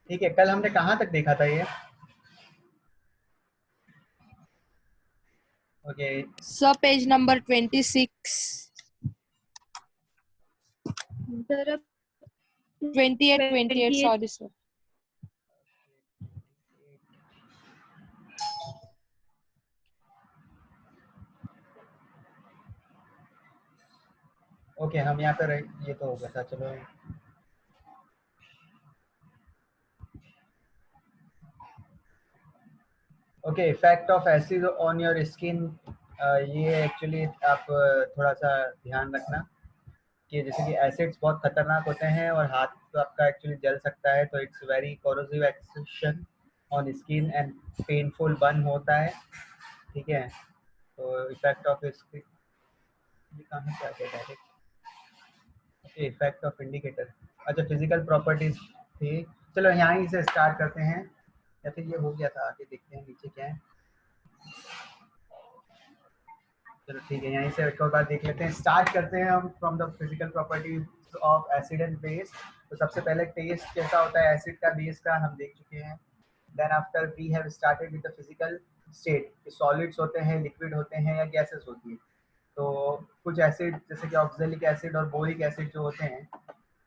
ठीक है, कल हमने कहाँ तक देखा था ये? Okay sir page number 26 sir 28 sorry sir. Okay हम यहाँ पे ये तो हो गया था, चलो okay effect of acid on your skin. ये एक्चुअली आप थोड़ा सा ध्यान रखना कि जैसे कि एसिड्स बहुत खतरनाक होते हैं और हाथ तो आपका एक्चुअली जल सकता है, तो it's very corrosive action on skin and painful burn होता है। ठीक है, तो इफेक्ट ऑफ स्किन ये कहाँ से आ गया डायरेक्ट? इफेक्ट ऑफ इंडिकेटर, अच्छा फिजिकल प्रॉपर्टीज थी। चलो यहाँ से स्टार्ट करते हैं, या फिर ये हो गया था, आगे देखते हैं नीचे क्या है। चलो ठीक है, यहीं से एक और बार देख लेते हैं। स्टार्ट करते हैं हम from the physical properties of acid and base. तो सबसे पहले टेस्ट कैसा होता है एसिड का, बेस का हम देख चुके हैं। Then after we have started with the physical state, solids होते हैं, लिक्विड होते हैं या गैसेस होती है। तो कुछ एसिड जैसे कि ऑक्जेलिक एसिड और बोरिक एसिड जो होते हैं,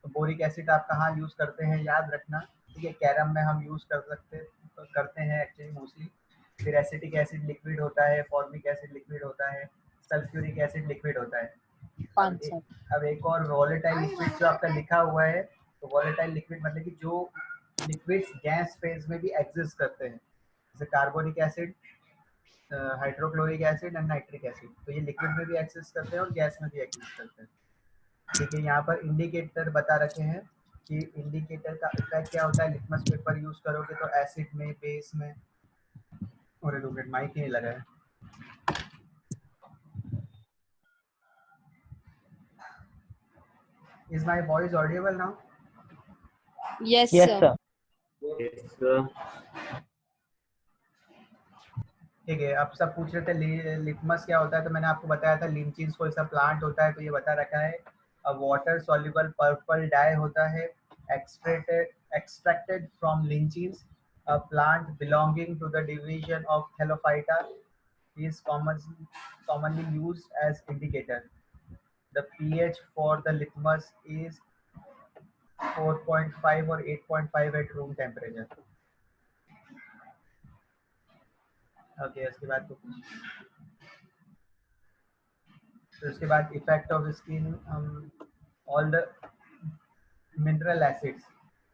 तो बोरिक एसिड आप कहाँ यूज़ करते हैं याद रखना। ठीक है, कैरम में हम यूज़ करते हैं एक्चुअली मोस्टली। फिर एसिटिक एसिड लिक्विड होता है, फॉर्मिक एसिड लिक्विड होता है, सल्फ्यूरिक एसिड लिक्विड होता है। अब 5 एक सर। अब एक और वॉलेटाइल लिक्विड जो आपका लिखा हुआ है, तो वॉलेटाइल लिक्विड मतलब कि जो लिक्विड्स गैस फेज में भी एग्जिस्ट करते हैं, जैसे carbonic acid, hydrochloric acid and nitric acid, तो ये लिक्विड में भी एग्जिस्ट करते हैं और गैस में भी एग्जिस्ट करते हैं। ठीक है, यहाँ पर इंडिकेटर बता रखे हैं कि इंडिकेटर का इफेक्ट क्या होता है। लिटमस पेपर यूज करोगे तो एसिड में, बेस में, और 2 मिनट माइक ही नहीं लगा है। Is my voice audible now? Yes Yes, sir. sir. ठीक है, अब सब पूछ रहे थे लिटमस क्या होता है, तो मैंने आपको बताया था लिंचिन्स कोई सा प्लांट होता है, तो ये बता रखा है। अब वाटर सॉल्युबल पर्पल डाई होता है, extracted from lichens, a plant belonging to the division of Thellophyta is commonly used as indicator. The pH for the litmus is 4.5 or 8.5 at room temperature. Okay उसके बाद तो उसके बाद effect of skin, all the mineral acids.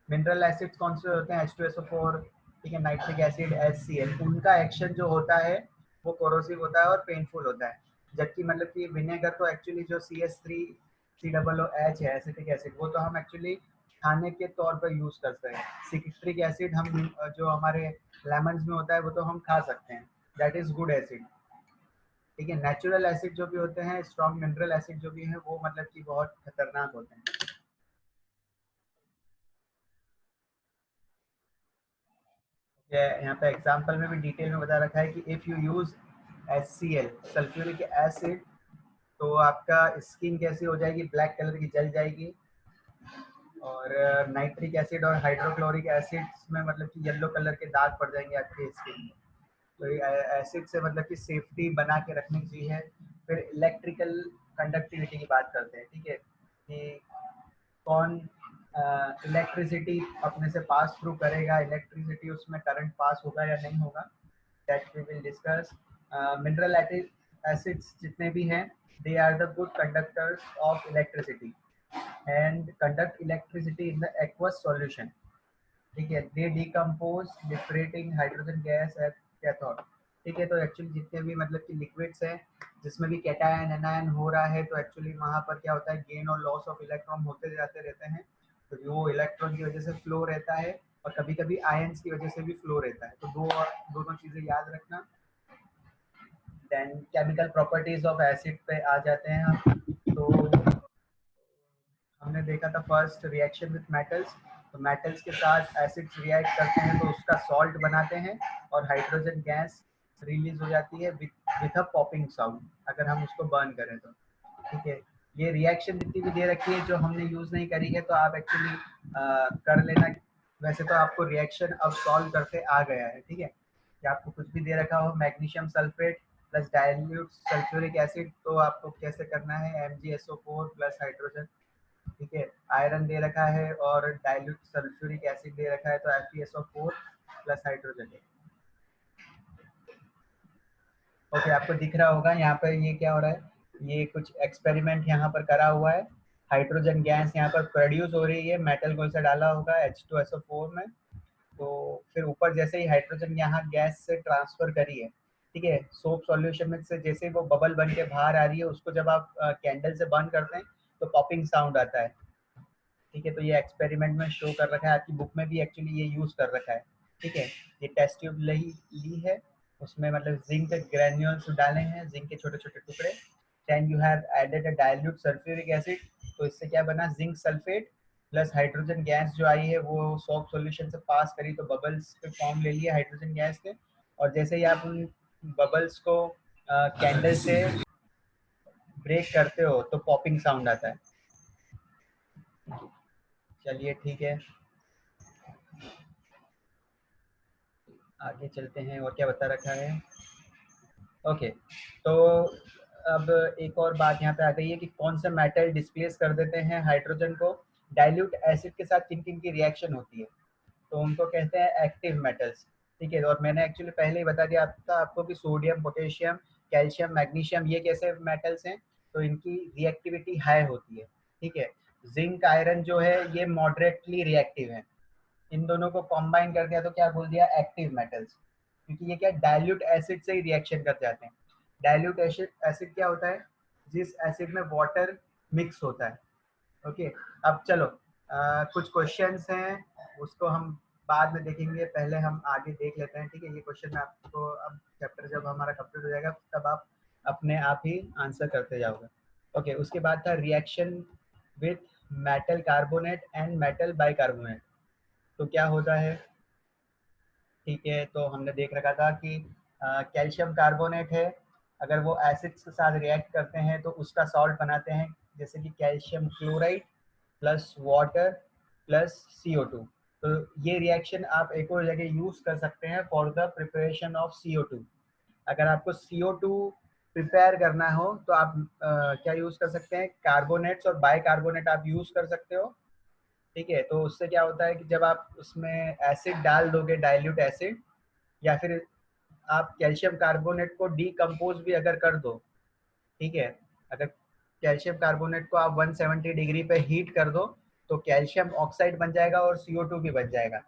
Mineral acids कौन से होते हैं? H2SO4, ठीक है, नाइट्रिक एसिड, HCl, उनका एक्शन जो होता है वो कोरोसिव होता है और पेनफुल होता है। जबकि मतलब कि विनेगर तो एक्चुअली जो CH3COOH है एसिटिक एसिड, वो तो हम एक्चुअली खाने के तौर पर यूज करते हैं। सिट्रिक एसिड हम जो हमारे लेमन्स में होता है वो तो हम खा सकते हैं, दैट इज गुड एसिड। ठीक है, नेचुरल एसिड जो भी होते हैं, स्ट्रॉन्ग मिनरल एसिड जो भी हैं, वो मतलब कि बहुत खतरनाक होते हैं। यहाँ पे एग्जांपल में भी डिटेल में बता रखा है कि if you use HCl, sulphuric acid, तो आपका स्किन कैसी हो जाएगी? ब्लैक कलर की जल जाएगी। और नाइट्रिक एसिड और हाइड्रोक्लोरिक एसिड में मतलब कि येलो कलर के दाग पड़ जाएंगे आपके स्किन में। तो एसिड से मतलब कि सेफ्टी बना के रखनी चाहिए। फिर इलेक्ट्रिकल कंडक्टिविटी की बात करते हैं, ठीक है, कि कौन इलेक्ट्रिसिटी अपने से पास थ्रू करेगा, इलेक्ट्रिसिटी उसमें करंट पास होगा या नहीं होगा, that we will discuss. Mineral acids जितने भी हैं, they are the good conductors of electricity and conduct electricity in the aqueous solution. ठीक है, they decompose liberating hydrogen gas at cathode. ठीक है, तो एक्चुअली जितने भी मतलब कि लिक्विड्स हैं जिसमें भी कैटायन एनायन हो रहा है, तो एक्चुअली वहाँ पर क्या होता है, गेन और लॉस ऑफ इलेक्ट्रॉन होते जाते रहते हैं। तो वो इलेक्ट्रॉन की वजह से फ्लो रहता है और कभी कभी आयंस की वजह से भी फ्लो रहता है। तो दोनों चीज़ें याद रखना। Then chemical properties of acid पे आ जाते हैं हम। तो हमने देखा था फर्स्ट रिएक्शन विथ मेटल्स, तो मेटल्स के साथ एसिड्स रिएक्ट करते हैं तो उसका सॉल्ट बनाते हैं और हाइड्रोजन गैस रिलीज हो जाती है विथ अ पॉपिंग साउंड, अगर हम उसको बर्न करें तो। ठीक है, ये रिएक्शन जितनी भी दे रखी है जो हमने यूज़ नहीं करी है, तो आप एक्चुअली कर लेना वैसे तो आपको रिएक्शन अब सॉल्व करते आ गया है, ठीक है, कि आपको कुछ भी दे रखा हो magnesium sulphate plus dilute sulphuric acid, तो आपको कैसे करना है MgSO4 प्लस हाइड्रोजन, ठीक है, आयरन दे रखा है और डाइल्यूट सल्फ्यूरिक एसिड दे रखा है तो FeSO4 प्लस हाइड्रोजन है। ओके, आपको दिख रहा होगा यहाँ पर ये क्या हो रहा है, ये कुछ एक्सपेरिमेंट यहाँ पर करा हुआ है, हाइड्रोजन गैस यहाँ पर प्रोड्यूस हो रही है, मेटल कौन सा डाला होगा H2SO4 में, तो फिर ऊपर जैसे ही हाइड्रोजन यहाँ गैस से ट्रांसफर करी है, ठीक है, सोप सॉल्यूशन में से जैसे ही वो बबल बन के बाहर आ रही है, उसको जब आप कैंडल से बर्न करते हैं तो पॉपिंग साउंड आता है, ठीक है, तो ये एक्सपेरिमेंट में शो कर रखा है, आपकी बुक में भी एक्चुअली ये यूज़ कर रखा है, ठीक है, ये टेस्ट ट्यूब ली है, उसमें मतलब जिंक ग्रेन्यूल्स डाले हैं, जिंक के छोटे छोटे टुकड़े, then you have added a dilute sulphuric acid, तो इससे क्या बना, zinc sulphate plus hydrogen gas जो आई है वो सॉल्ट सॉल्यूशन से पास करी तो बबल्स के फॉर्म ले लिए हाइड्रोजन गैस के, और जैसे ही आप उन बबल्स को कैंडल से ब्रेक करते हो तो पॉपिंग साउंड आता है। चलिए ठीक है, आगे चलते हैं और क्या बता रखा है। ओके, तो अब एक और बात यहाँ पे आ गई है कि कौन से मेटल डिस्प्लेस कर देते हैं हाइड्रोजन को डाइल्यूट एसिड के साथ, किन किन की रिएक्शन होती है, तो उनको कहते हैं एक्टिव मेटल्स, ठीक है, और मैंने एक्चुअली पहले ही बता दिया था आपको कि सोडियम पोटेशियम कैल्शियम मैग्नीशियम ये कैसे मेटल्स हैं, तो इनकी रिएक्टिविटी हाई होती है, ठीक है, जिंक आयरन जो है ये मॉडरेटली रिएक्टिव है, इन दोनों को कॉम्बाइन कर दिया तो क्या बोल दिया, एक्टिव मेटल्स, क्योंकि ये क्या डाइल्यूट एसिड से ही रिएक्शन कर जाते हैं। डाइल्यूट एसिड एसिड क्या होता है, जिस एसिड में वाटर मिक्स होता है। ओके, अब चलो कुछ क्वेश्चंस हैं उसको हम बाद में देखेंगे, पहले हम आगे देख लेते हैं, ठीक है, ये क्वेश्चन मैं आपको अब चैप्टर जब हमारा कंप्लीट हो जाएगा तब आप अपने आप ही आंसर करते जाओगे। ओके, उसके बाद था reaction with metal carbonate and metal bicarbonate, तो क्या होता है, ठीक है, तो हमने देख रखा था कि कैल्शियम कार्बोनेट है, अगर वो एसिड्स के साथ रिएक्ट करते हैं तो उसका सॉल्ट बनाते हैं, जैसे कि calcium chloride plus water plus CO2, तो ये रिएक्शन आप एक और जगह यूज़ कर सकते हैं for the preparation of CO2। अगर आपको CO2 प्रिपेयर करना हो तो आप क्या यूज़ कर सकते हैं, कार्बोनेट्स और बाइकार्बोनेट आप यूज़ कर सकते हो, ठीक है, तो उससे क्या होता है कि जब आप उसमें एसिड डाल दोगे डाइल्यूट एसिड, या फिर आप कैल्शियम कार्बोनेट को डीकम्पोज भी अगर कर दो, ठीक है, अगर कैल्शियम कार्बोनेट को आप 170 डिग्री पे हीट कर दो तो कैल्शियम ऑक्साइड बन जाएगा और CO2 भी बन जाएगा,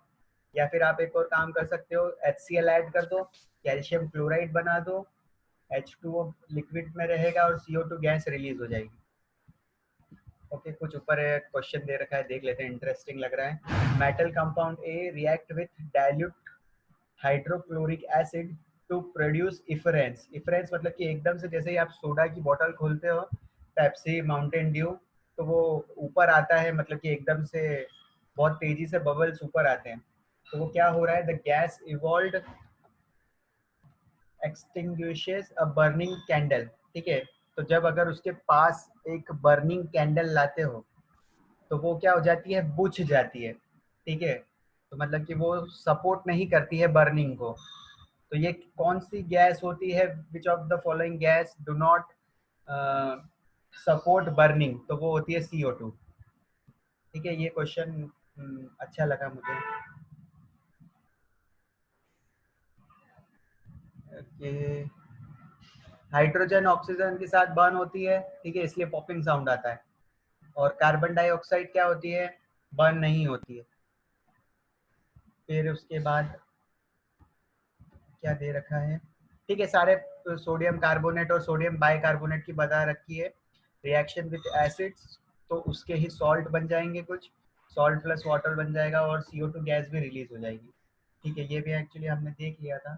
या फिर आप एक और काम कर सकते हो, HCl ऐड कर दो, कैल्शियम क्लोराइड बना दो, H2O लिक्विड में रहेगा और CO2 गैस रिलीज हो जाएगी। ओके, कुछ ऊपर क्वेश्चन दे रखा है, देख लेते हैं, इंटरेस्टिंग लग रहा है। Metal compound A react with dilute hydrochloric acid to produce effervescence, effervescence मतलब कि एकदम से जैसे ही आप सोडा की बोतल खोलते हो, पेप्सी माउंटेन ड्यू, तो वो ऊपर आता है, मतलब कि एकदम से बहुत तेजी से बबल्स ऊपर आते हैं, तो वो क्या हो रहा है, the gas evolved extinguishes a burning candle, ठीक है, तो जब अगर उसके पास एक बर्निंग कैंडल लाते हो तो वो क्या हो जाती है, बुझ जाती है, ठीक है, तो मतलब कि वो सपोर्ट नहीं करती है बर्निंग को, तो ये कौन सी गैस होती है, which of the following gas do not support burning, तो वो होती है CO2, ठीक है, ये क्वेश्चन अच्छा लगा मुझे। कि हाइड्रोजन ऑक्सीजन के साथ बर्न होती है, ठीक है, इसलिए पॉपिंग साउंड आता है, और कार्बन डाइऑक्साइड क्या होती है, बर्न नहीं होती है। फिर उसके बाद क्या दे रखा है, ठीक है, सारे सोडियम कार्बोनेट और सोडियम बाइकार्बोनेट की बता रखी है, रिएक्शन विद एसिड्स तो उसके ही सॉल्ट बन जाएंगे, कुछ सॉल्ट प्लस वाटर बन जाएगा और CO2 गैस भी रिलीज हो जाएगी, ठीक है, ये भी एक्चुअली हमने देख लिया था।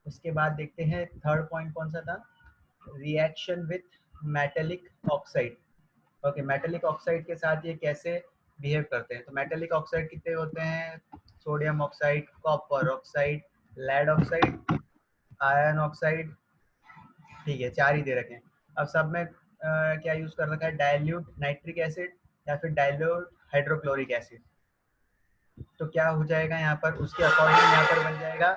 उसके बाद देखते हैं थर्ड पॉइंट कौन सा था, reaction with metallic oxide. Okay, metallic oxide के साथ ये कैसे बिहेव करते हैं, तो मेटेलिक ऑक्साइड कितने होते हैं, sodium oxide, copper oxide, lead oxide, iron oxide, ठीक है, चार ही दे रखे हैं। अब सब में क्या यूज कर रखा है, डाइल्यूट नाइट्रिक एसिड या फिर डाइल्यूट हाइड्रोक्लोरिक एसिड, तो क्या हो जाएगा यहाँ पर, उसके अकॉर्डिंग यहाँ पर बन जाएगा,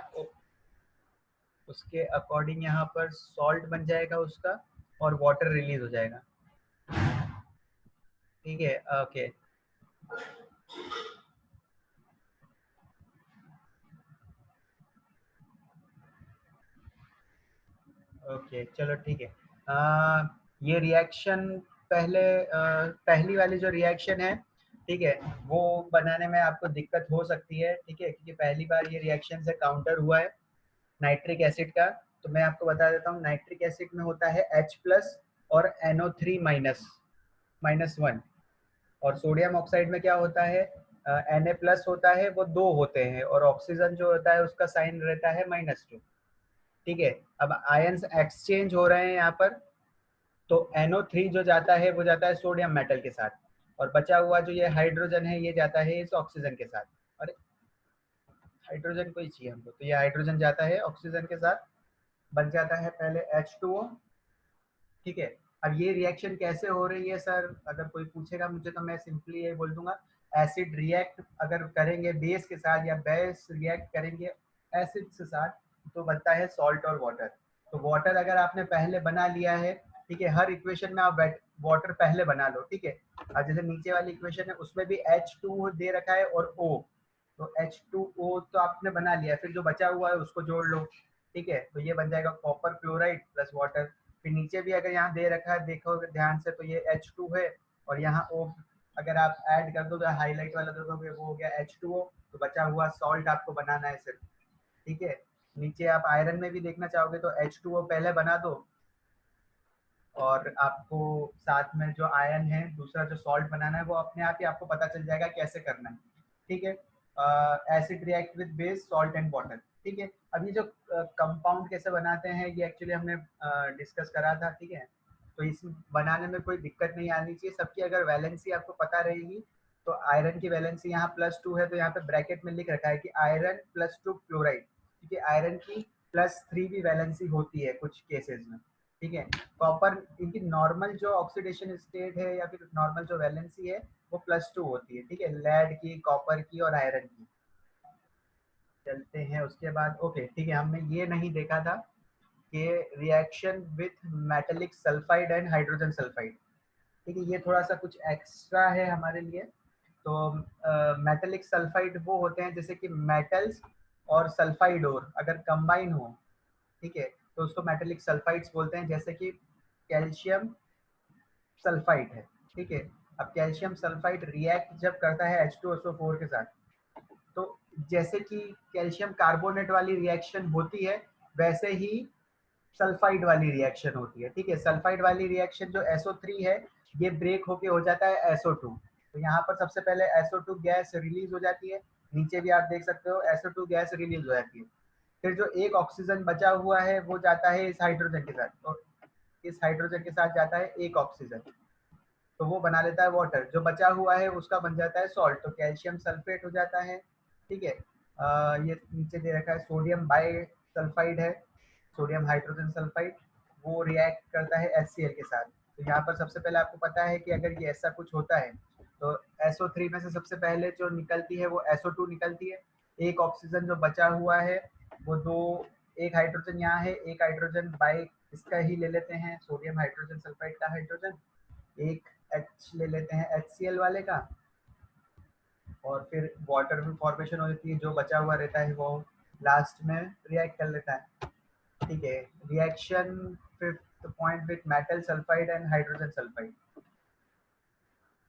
उसके अकॉर्डिंग यहाँ पर सॉल्ट बन जाएगा उसका, और वाटर रिलीज हो जाएगा। ठीक है, ओके। ओके चलो ठीक है। ये रिएक्शन पहली वाली जो रिएक्शन है, ठीक है, वो बनाने में आपको दिक्कत हो सकती है, ठीक है, क्योंकि पहली बार ये रिएक्शन से काउंटर हुआ है नाइट्रिक एसिड का। तो मैं आपको बता देता हूँ, नाइट्रिक एसिड में होता है H+ और NO3 -1, और सोडियम ऑक्साइड में क्या होता है, Na+ होता है, वो 2 होते हैं, और ऑक्सीजन जो होता है उसका साइन रहता है -2। ठीक है, अब आयंस एक्सचेंज हो रहे हैं यहाँ पर, तो NO3 जो जाता है वो जाता है सोडियम मेटल के साथ, और बचा हुआ जो ये हाइड्रोजन है ये जाता है इस ऑक्सीजन के साथ। अरे हाइड्रोजन को ही चाहिए हमको, तो ये हाइड्रोजन जाता है ऑक्सीजन के साथ, बन जाता है पहले H2O। ठीक है, अब ये रिएक्शन कैसे हो रही है सर, अगर कोई पूछेगा मुझे तो मैं सिंपली ये बोल दूंगा, एसिड रिएक्ट अगर करेंगे बेस के साथ, या बेस रिएक्ट करेंगे एसिड के साथ, तो बनता है सॉल्ट और वाटर। तो वाटर अगर आपने पहले बना लिया है, ठीक है, हर इक्वेशन में आप वाटर पहले बना लो, ठीक है। अब जैसे नीचे वाली इक्वेशन है उसमें भी H2 दे रखा है और O, तो H2O तो आपने बना लिया, फिर जो बचा हुआ है उसको जोड़ लो, ठीक है, तो ये बन जाएगा कॉपर क्लोराइड प्लस वाटर। फिर नीचे भी अगर यहाँ दे रखा है देखो ध्यान से, तो ये H2 है, और यहाँ O अगर आप ऐड कर दो तो हाईलाइट वाला देखोगे वो हो गया H2O, तो बचा हुआ सॉल्ट आपको बनाना है सिर्फ। ठीक है, नीचे आप आयरन में भी देखना चाहोगे तो H2O पहले बना दो, और आपको साथ में जो आयन है दूसरा जो सॉल्ट बनाना है वो अपने आप ही आपको पता चल जाएगा कैसे करना है। ठीक है, acid react with base salt and water. ठीक है, अब ये जो कंपाउंड कैसे बनाते हैं ये एक्चुअली हमने डिस्कस करा था, ठीक है, तो इस बनाने में कोई दिक्कत नहीं आनी चाहिए, सबकी अगर वैलेंसी आपको पता रहेगी, तो आयरन की वैलेंसी यहाँ +2 है, तो यहाँ पे ब्रैकेट में लिख रखा है कि आयरन +2 क्लोराइड, क्योंकि आयरन की +3 भी वैलेंसी होती है कुछ केसेस में। ठीक है, कॉपर इनकी नॉर्मल जो ऑक्सीडेशन स्टेट है या फिर नॉर्मल जो वैलेंसी है वो +2 होती है, ठीक है, लेड की, कॉपर की और आयरन की। चलते हैं उसके बाद, ओके ठीक है, हमने ये नहीं देखा था कि reaction with metallic sulphide and hydrogen sulphide. ठीक है, ये थोड़ा सा कुछ एक्स्ट्रा है हमारे लिए। तो मेटेलिक सल्फाइड वो होते हैं जैसे कि मेटल्स और सल्फाइड और अगर कंबाइन हो, ठीक है, तो उसको मेटेलिक सल्फाइड्स बोलते हैं, जैसे कि कैल्शियम सल्फाइड है। ठीक है, अब कैल्शियम सल्फाइड रिएक्ट जब करता है H2SO4 के साथ, तो जैसे कि कैल्शियम कार्बोनेट वाली रिएक्शन होती है, वैसे ही सल्फाइड वाली रिएक्शन होती है। ठीक है, सल्फाइड वाली रिएक्शन जो SO3 है ये ब्रेक होके हो जाता है SO2, तो यहाँ पर सबसे पहले SO2 गैस रिलीज हो जाती है, नीचे भी आप देख सकते हो SO2 गैस रिलीज हो जाती है। फिर जो एक ऑक्सीजन बचा हुआ है वो जाता है इस हाइड्रोजन के साथ, तो इस हाइड्रोजन के साथ जाता है एक ऑक्सीजन, तो वो बना लेता है वाटर, जो बचा हुआ है उसका बन जाता है सॉल्ट, तो कैल्शियम सल्फेट हो जाता है। ठीक है, ये नीचे दे रखा है सोडियम बाई सल्फाइड है, सोडियम हाइड्रोजन सल्फाइड, वो रिएक्ट करता है HCl के साथ। तो यहाँ पर सबसे पहले आपको पता है कि अगर ये ऐसा कुछ होता है तो SO3 में से सबसे पहले जो निकलती है वो SO2 निकलती है, एक ऑक्सीजन जो बचा हुआ है वो दो, एक हाइड्रोजन यहाँ है, एक हाइड्रोजन बाई इसका ही ले लेते हैं सोडियम हाइड्रोजन सल्फाइड का हाइड्रोजन, एक H ले लेते हैं HCl वाले का, और फिर वाटर भी फॉर्मेशन हो जाती है, जो बचा हुआ रहता है वो लास्ट में रिएक्ट कर लेता है। ठीक है, reaction fifth point with metal sulphide and hydrogen sulphide.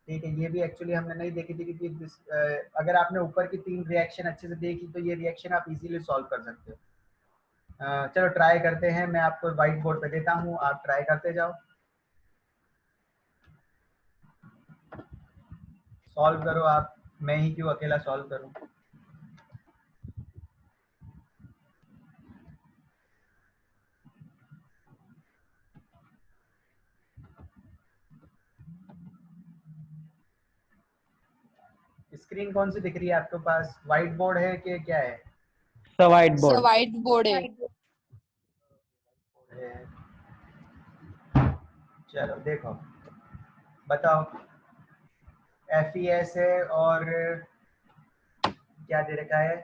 ठीक है, ये भी एक्चुअली हमने नहीं देखी थी, क्योंकि अगर आपने ऊपर की 3 रिएक्शन अच्छे से देखी तो ये रिएक्शन आप इजीली सॉल्व कर सकते हो। चलो ट्राई करते हैं, मैं आपको व्हाइट बोर्ड पे देता हूँ, आप ट्राई करते जाओ, सॉल्व करो आप, मैं ही क्यों अकेला सॉल्व करूँ। स्क्रीन कौन सी दिख रही है आपके पास, व्हाइट बोर्ड है कि क्या है? Sir white sir board. White board है। चलो देखो, बताओ, FeS है और क्या दे रखा है,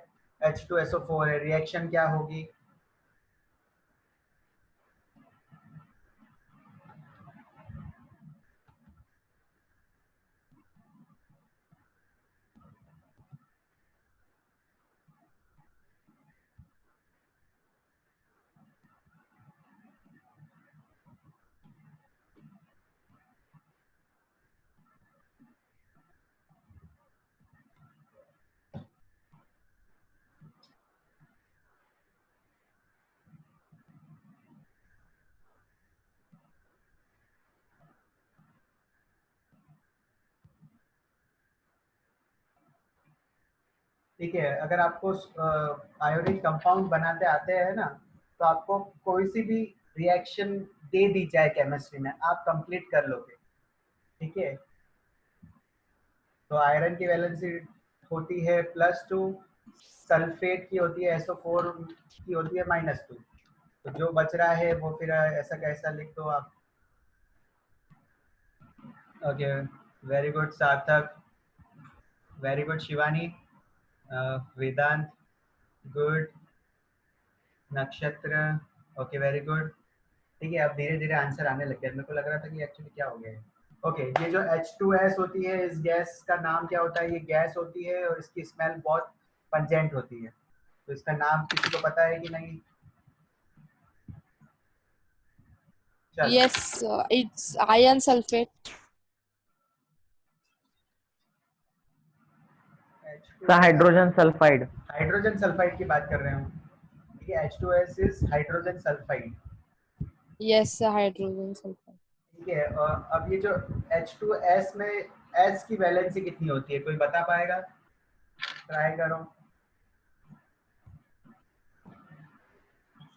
H2SO4 है, रिएक्शन क्या होगी, ठीक है। अगर आपको आयोडीन कंपाउंड बनाते आते हैं ना, तो आपको कोई सी भी रिएक्शन दे दी जाए केमिस्ट्री में, आप कंप्लीट कर लोगे। ठीक है। तो आयरन की वैलेंसी होती है +2, सल्फेट की होती है SO4 की होती है -2। तो जो बच रहा है वो फिर ऐसा कैसा लिख दो आप। ओके, वेरी गुड सार्थक, वेरी गुड शिवानी, वेदांत, गुड, नक्षत्र, ओके वेरी गुड। ठीक है, अब धीरे धीरे आंसर आने लग गया। मेरे को लग रहा था कि एक्चुअली क्या हो गया है। ओके, ये जो H2S होती है, इस गैस का नाम क्या होता है, ये गैस होती है और इसकी स्मेल बहुत पंजेंट होती है। तो इसका नाम किसी को पता है कि नहीं? चल, Yes, it's iron sulfate. Hydrogen sulphide. Hydrogen sulphide की बात कर रहे हूँ। ठीक है, H2S is hydrogen sulphide. Yes, hydrogen sulfide. ठीक है, और अब ये जो H2S में S की वैलेंसी कितनी होती है, कोई बता पाएगा? ट्राई करो।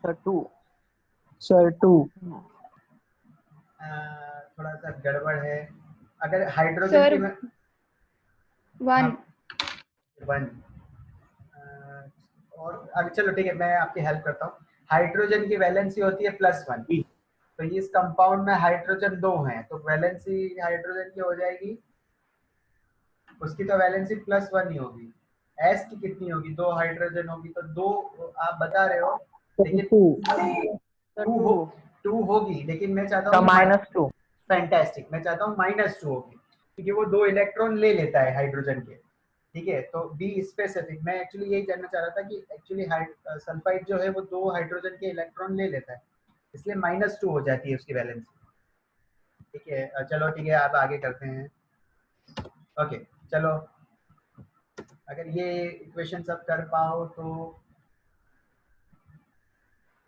सर 2। सर 2। थोड़ा सा गड़बड़ है। अगर हाइड्रोजन सर की मैं, हाँ, 1। 1। और अब चलो ठीक है, मैं आपकी हेल्प करता हूँ। हाइड्रोजन की वैलेंसी होती है +1। तो इस कंपाउंड में हाइड्रोजन 2 हैं, तो वैलेंसी हाइड्रोजन की हो जाएगी, उसकी तो वैलेंसी +1 ही होगी। एस की कितनी होगी, 2 हाइड्रोजन होगी, तो 2 आप बता रहे हो, लेकिन 2 होगी, लेकिन मैं चाहता हूँ -2। फैंटास्टिक, मैं चाहता हूँ -2 होगी, क्योंकि वो 2 इलेक्ट्रॉन ले लेता है हाइड्रोजन के। ठीक है, तो बी स्पेसिफिक, मैं एक्चुअली यही जानना चाह रहा था कि एक्चुअली सल्फाइड जो है वो 2 हाइड्रोजन के इलेक्ट्रॉन ले लेता है, इसलिए -2 हो जाती है उसकी वैलेंसी। ठीक है, चलो ठीक है, आप आगे करते हैं। ओके, चलो, अगर ये इक्वेशन सब कर पाओ तो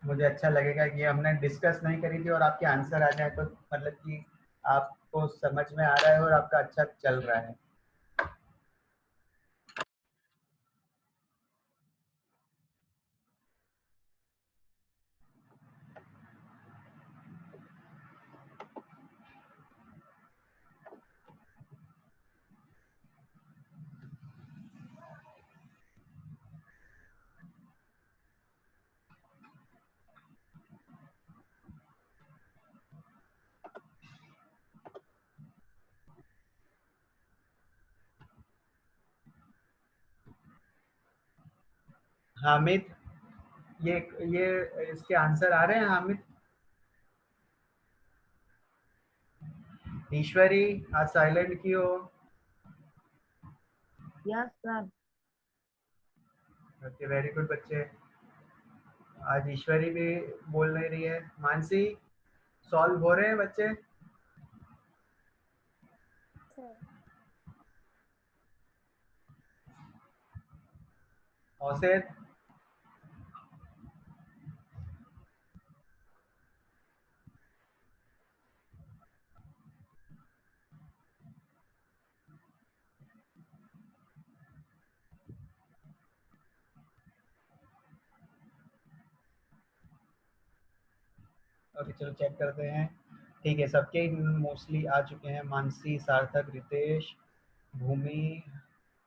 मुझे अच्छा लगेगा कि हमने डिस्कस नहीं करी थी और आपके आंसर आ जाए, तो मतलब कि आपको समझ में आ रहा है और आपका अच्छा चल रहा है। हामिद, ये इसके आंसर आ रहे हैं हामिद? ईश्वरी, आज साइलेंट क्यों हो? Yes sir. Okay, very good बच्चे। आज ईश्वरी भी बोल नहीं रही है। मानसी, सॉल्व हो रहे हैं बच्चे? औसत, ओके चलो चेक करते हैं। ठीक है, सबके मोस्टली आ चुके हैं। मानसी, सार्थक, रितेश, भूमि,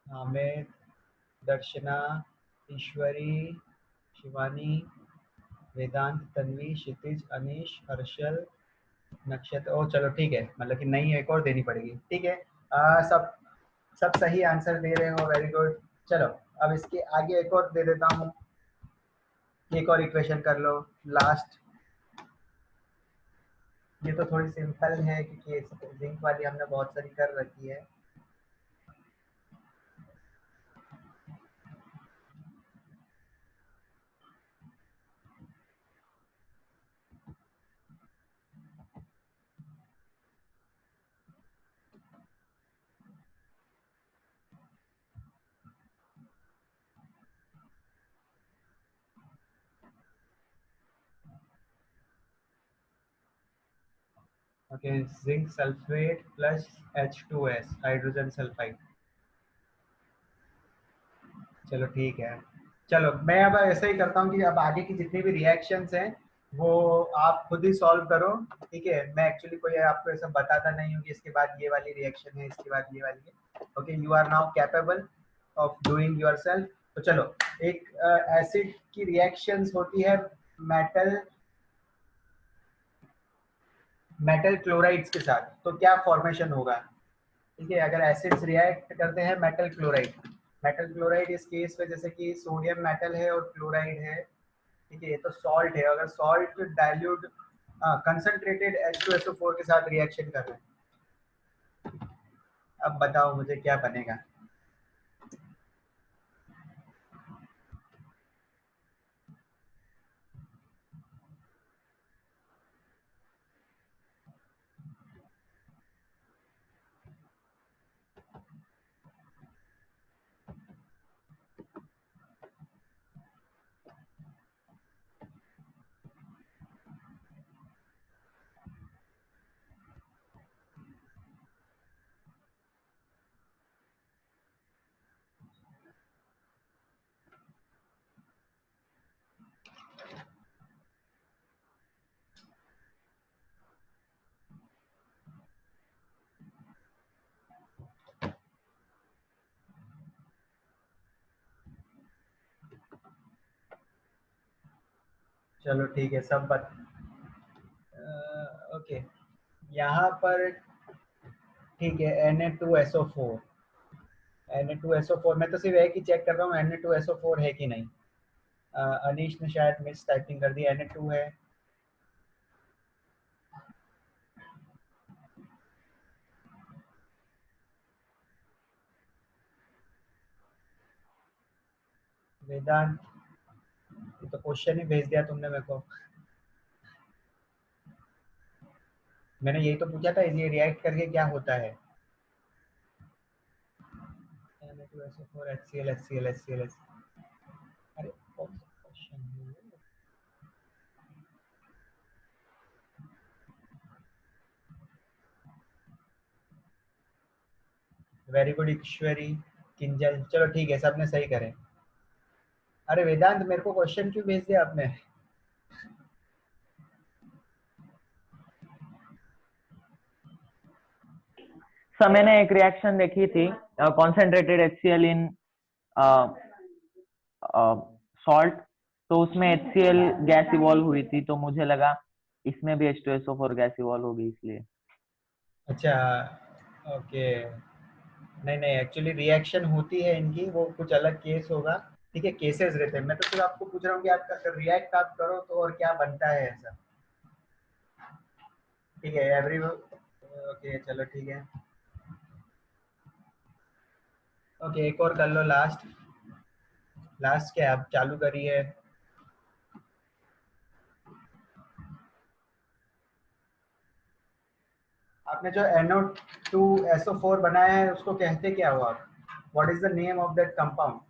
हामिद, दर्शना, ईश्वरी, शिवानी, वेदांत, तन्वी, क्षितिज, अनीश, हर्षल, नक्षत्र। ओ चलो ठीक है, मतलब कि नहीं एक और देनी पड़ेगी। ठीक है, सब सब सही आंसर दे रहे हो, वेरी गुड। चलो अब इसके आगे एक और दे देता हूँ, एक और इक्वेशन कर लो लास्ट। ये तो थोड़ी सिंपल है क्योंकि जिंक वाली हमने बहुत सारी कर रखी है। Okay, zinc sulphate plus H2S hydrogen sulphide. चलो ठीक है, चलो मैं अब ऐसा ही करता हूँ कि अब आगे की जितनी भी रिएक्शंस हैं वो आप खुद ही सॉल्व करो, ठीक है। मैं एक्चुअली कोई आपको ऐसा बताता नहीं हूँ कि इसके बाद ये वाली रिएक्शन है, इसके बाद ये वाली है। Okay, you are now capable of doing yourself. तो चलो, एक एसिड की रिएक्शंस होती है मेटल मेटल क्लोराइड्स के साथ, तो क्या फॉर्मेशन होगा, ठीक है। अगर एसिड्स रिएक्ट करते हैं मेटल क्लोराइड इस केस में, जैसे कि सोडियम मेटल है और क्लोराइड है, ठीक है। ये तो सॉल्ट है, अगर सॉल्ट डाइल्यूट कंसंट्रेटेड H2SO4 के साथ रिएक्शन कर रहे हैं, अब बताओ मुझे क्या बनेगा। चलो ठीक है, ओके, यहाँ पर ठीक है Na2SO4। Na2SO4 मैं तो सिर्फ एक ही चेक कर रहा हूँ Na2SO4 है कि नहीं। अनीश ने शायद मिस टाइपिंग कर दी, Na2 है। वेदांत, ये तो क्वेश्चन ही भेज दिया तुमने मेरे को। मैंने यही तो पूछा था, ये रिएक्ट करके क्या होता है। Na2SO4 HCl HCl HCl। अरे कौन सा क्वेश्चन है ये? वेरी गुड ईश्वरी, किंजल, चलो ठीक है, सबने सही करे। अरे वेदांत, मेरे को क्वेश्चन क्यों भेज दिया आपने? सर मैंने एक रिएक्शन देखी थी, कॉन्सेंट्रेटेड HCl इन सॉल्ट, तो उसमें HCl गैस इवॉल्व हुई थी, तो मुझे लगा इसमें भी H2SO4 गैस इवॉल्व होगी इसलिए। अच्छा, ओके। नहीं नहीं, एक्चुअली रिएक्शन होती है इनकी, वो कुछ अलग केस होगा, ठीक है। केसेस रहते हैं, मैं तो सिर्फ आपको पूछ रहा हूँ कि आपका रिएक्ट आप करो तो और क्या बनता है ऐसा, ठीक है। एवरी ओके, चलो ठीक है। ओके, एक और कर लो, लास्ट। लास्ट क्या, आप चालू करिए। आपने जो NO2SO4 बनाया है उसको कहते क्या हो आप? What is the name of that compound?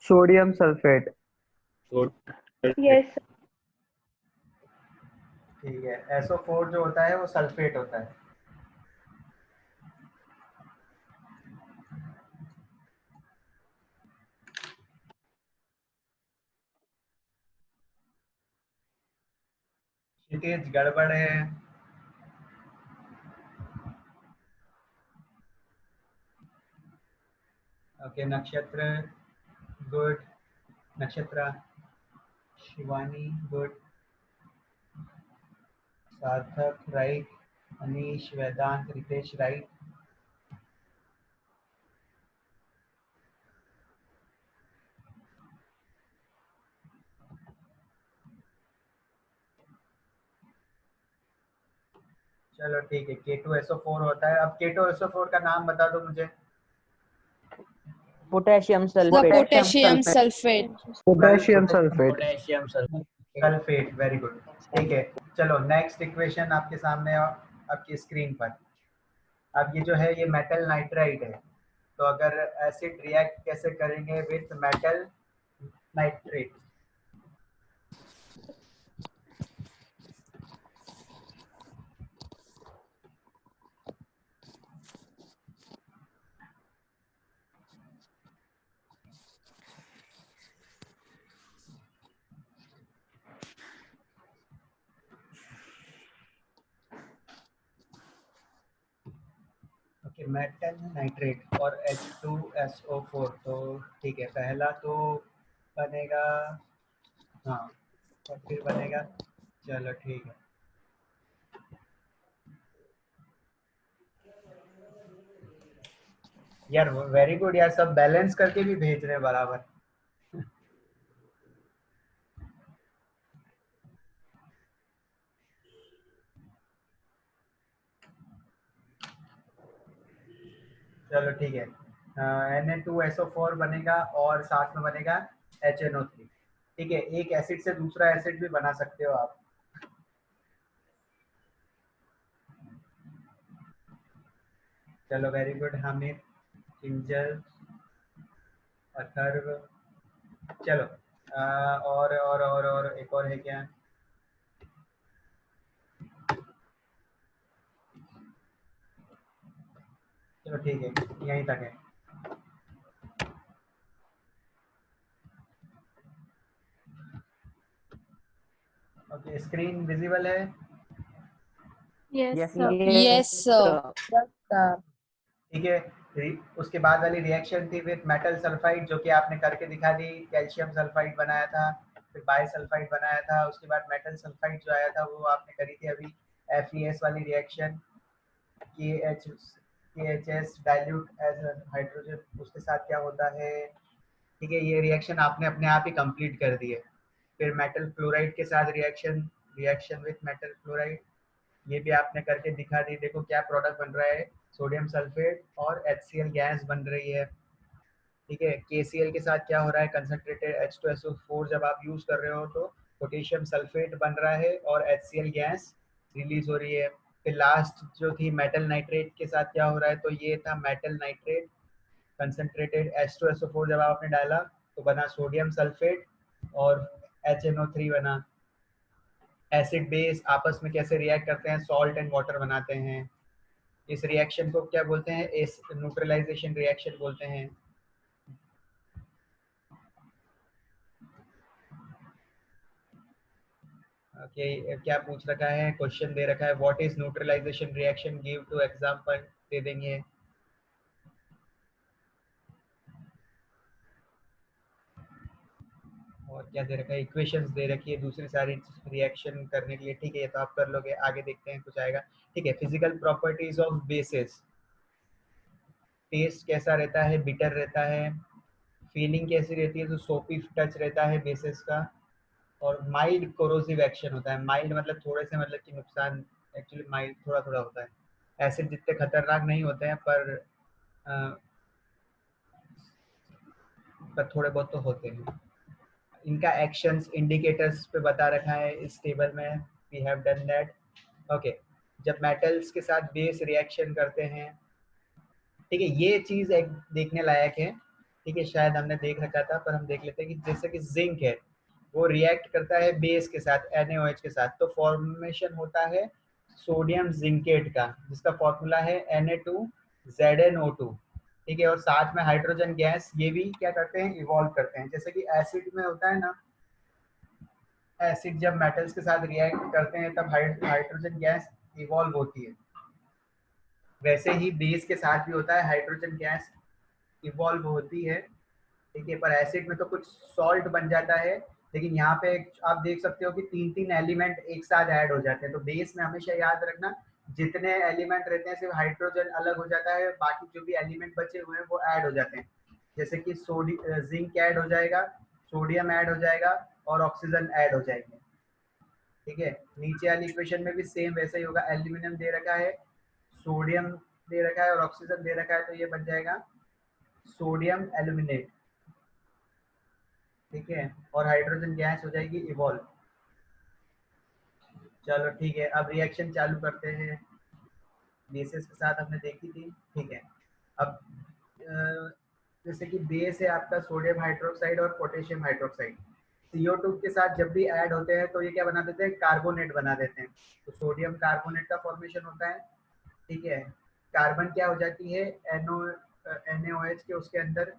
Sodium sulphate. Yes. ठीक है, SO4 जो होता है वो सल्फेट होता है। क्षितिज गड़बड़ है। ओके, नक्षत्र गुड, नक्षत्रा, शिवानी गुड, सार्थक राइट, अनीश, वेदांत, रितेश राइट। चलो ठीक है, K2SO4 होता है। अब K2SO4 का नाम बता दो मुझे। Potassium The sulphate. potassium sulfate. Potassium sulphate. Potassium sulphate, very good. ठीक है, चलो नेक्स्ट इक्वेशन आपके सामने आपकी स्क्रीन पर। अब ये जो है ये मेटल नाइट्राइड है, तो अगर एसिड रिएक्ट कैसे करेंगे with metal nitrate. Okay, metal nitrate और H2SO4, तो ठीक है, पहला तो बनेगा, हाँ, और फिर बनेगा, चलो ठीक है। यार वेरी गुड यार, सब बैलेंस करके भी भेज रहे हैं बराबर। चलो ठीक है, Na2SO4 बनेगा और साथ में बनेगा HNO3। ठीक है, एक एसिड से दूसरा एसिड भी बना सकते हो आप। चलो वेरी गुड हामिद, किंजल, अथर्व। चलो और एक और है क्या? चलो ठीक है, यहीं तक है। ओके, स्क्रीन विजिबल है? Yes sir. Yes, sir. ठीक है, उसके बाद वाली रिएक्शन थी विथ मेटल सल्फाइड, जो कि आपने करके दिखा दी। कैल्शियम सल्फाइड बनाया था, फिर बाई सल्फाइड बनाया था, उसके बाद मेटल सल्फाइड जो आया था वो आपने करी थी अभी FeS वाली reaction. KHS dilute as hydrogen, उसके साथ क्या होता है। ठीक है, ये रिएक्शन आपने अपने आप ही कंप्लीट कर दी है। फिर मेटल क्लोराइड के साथ रिएक्शन विथ मेटल क्लोराइड, ये भी आपने करके दिखा दी। देखो क्या प्रोडक्ट बन रहा है, सोडियम सल्फेट और HCl गैस बन रही है। ठीक है, KCl के साथ क्या हो रहा है, कंसंट्रेटेड H2SO4 जब आप यूज कर रहे हो तो पोटेशियम सल्फेट बन रहा है और HCl गैस रिलीज हो रही है। फिर लास्ट जो थी मेटल नाइट्रेट के साथ क्या हो रहा है, तो ये था मेटल नाइट्रेट कंसंट्रेटेड H2SO4 जब आपने डाला तो बना सोडियम सल्फेट और HNO3 बना। एसिड बेस आपस में कैसे रिएक्ट करते हैं, सॉल्ट एंड वाटर बनाते हैं। इस रिएक्शन को क्या बोलते हैं, इस न्यूट्रलाइजेशन रिएक्शन बोलते हैं। ओके, क्या पूछ रखा है, क्वेश्चन दे रखा है what is neutralisation reaction, give two example दे देंगे। और क्या दे रखा है, इक्वेशंस दे रखी है दूसरी सारी रिएक्शन करने के लिए। ठीक है, ये तो आप कर लोगे, आगे देखते हैं कुछ आएगा। ठीक है, physical properties of bases, test कैसा रहता है, बिटर रहता है। फीलिंग कैसी रहती है, तो सोपी टच रहता है बेसिस का। और माइल्ड कोरोसिव एक्शन होता है, माइल्ड मतलब थोड़े से, मतलब कि नुकसान एक्चुअली माइल्ड थोड़ा थोड़ा होता है। एसिड जितने खतरनाक नहीं होते हैं पर थोड़े बहुत तो होते हैं। इनका एक्शंस इंडिकेटर्स पे बता रखा है इस टेबल में, we have done that. Okay, जब मेटल्स के साथ बेस रिएक्शन करते हैं, ठीक है, ये चीज़ एक देखने लायक है। ठीक है, शायद हमने देख रखा था पर हम देख लेते हैं कि जैसे कि जिंक है, वो रिएक्ट करता है बेस के साथ NaOH के साथ, तो फॉर्मेशन होता है सोडियम जिंकेट का, जिसका फॉर्मूला है Na2ZnO2। ठीक है, और साथ में हाइड्रोजन गैस, ये भी क्या करते हैं, इवॉल्व करते हैं। जैसे कि एसिड में होता है ना, एसिड जब मेटल्स के साथ रिएक्ट करते हैं तब हाइड्रोजन गैस इवॉल्व होती है, वैसे ही बेस के साथ भी होता है, हाइड्रोजन गैस इवॉल्व होती है। ठीक है, पर एसिड में तो कुछ सॉल्ट बन जाता है, लेकिन यहाँ पे आप देख सकते हो कि तीन तीन एलिमेंट एक साथ ऐड हो जाते हैं। तो बेस में हमेशा याद रखना, जितने एलिमेंट रहते हैं सिर्फ हाइड्रोजन अलग हो जाता है, बाकी जो भी एलिमेंट बचे हुए हैं वो ऐड हो जाते हैं। जैसे कि जिंक ऐड हो जाएगा, सोडियम ऐड हो जाएगा और ऑक्सीजन ऐड हो जाएंगे। ठीक है। नीचे वाली इक्वेशन में भी सेम वैसा ही होगा, एल्यूमिनियम दे रखा है, सोडियम दे रखा है और ऑक्सीजन दे रखा है, तो ये बन जाएगा सोडियम एल्यूमिनेट, ठीक है। और हाइड्रोजन गैस हो जाएगी इवॉल्व। चलो ठीक है, अब रिएक्शन चालू करते हैं। बेसेस के साथ हमने देखी थी, ठीक है। अब जैसे कि बेस है आपका सोडियम हाइड्रोक्साइड और पोटेशियम हाइड्रोक्साइड, CO2 के साथ जब भी ऐड होते हैं तो ये क्या बना देते हैं, कार्बोनेट बना देते हैं। तो सोडियम कार्बोनेट का फॉर्मेशन होता है, ठीक है। कार्बन क्या हो जाती है, NaOH के उसके अंदर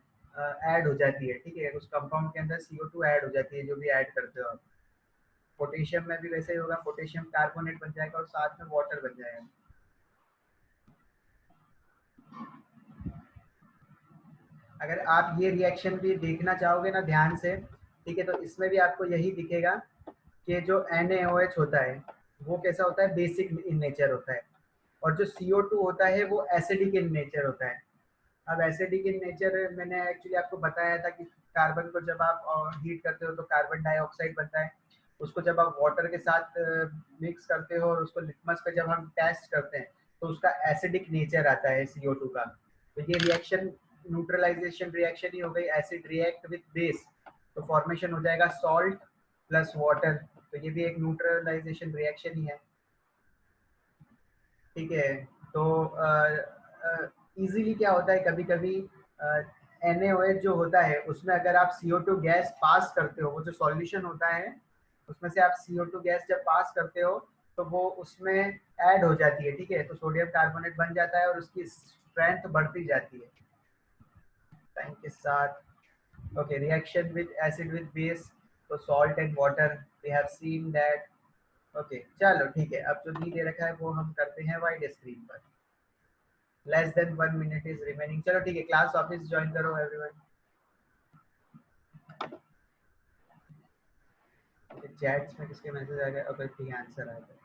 ऐड हो जाती है, ठीक है। उस कंपाउंड के अंदर CO2 ऐड हो जाती है जो भी ऐड करते हो आप। पोटेशियम में भी वैसे ही होगा, पोटेशियम कार्बोनेट बन जाएगा और साथ में वाटर बन जाएगा। अगर आप ये रिएक्शन भी देखना चाहोगे ना ध्यान से, ठीक है, तो इसमें भी आपको यही दिखेगा कि जो NaOH होता है वो कैसा होता है, बेसिक इन नेचर होता है, और जो CO2 होता है वो एसिडिक इन नेचर होता है। अब एसिडिक इन नेचर मैंने एक्चुअली आपको बताया था कि कार्बन को जब आप हीट करते हो तो कार्बन डाइऑक्साइड बनता है, उसको जब आप वाटर के साथ मिक्स करते हो और उसको लिटमस पे जब हम टेस्ट करते हैं तो उसका एसिडिक नेचर आता है CO2 का। तो ये रिएक्शन न्यूट्रलाइजेशन रिएक्शन ही हो गई, एसिड रिएक्ट विद बेस, तो फॉर्मेशन हो जाएगा सॉल्ट प्लस वाटर, तो ये भी एक न्यूट्रलाइजेशन रिएक्शन ही है, ठीक है। तो इजीली क्या होता है, कभी कभी NaOH जो होता है उसमें अगर आप CO2 गैस पास करते हो, वो जो सॉल्यूशन होता है उसमें से आप CO2 गैस जब पास करते हो तो वो उसमें ऐड हो जाती है, ठीक है। तो सोडियम कार्बोनेट बन जाता है और उसकी स्ट्रेंथ बढ़ती जाती है टाइम के साथ। Okay, reaction with acid with base, तो salt and water, we have seen that. Okay चलो ठीक है, अब जो दी दे रखा है वो हम करते हैं वाइड स्क्रीन पर। Less than 1 minute is remaining. चलो ठीक है, क्लास वापस ज्वाइन करो एवरीवन। चैट्स में किसके मैसेज आ गए, ओके ठीक है, आंसर आ गया।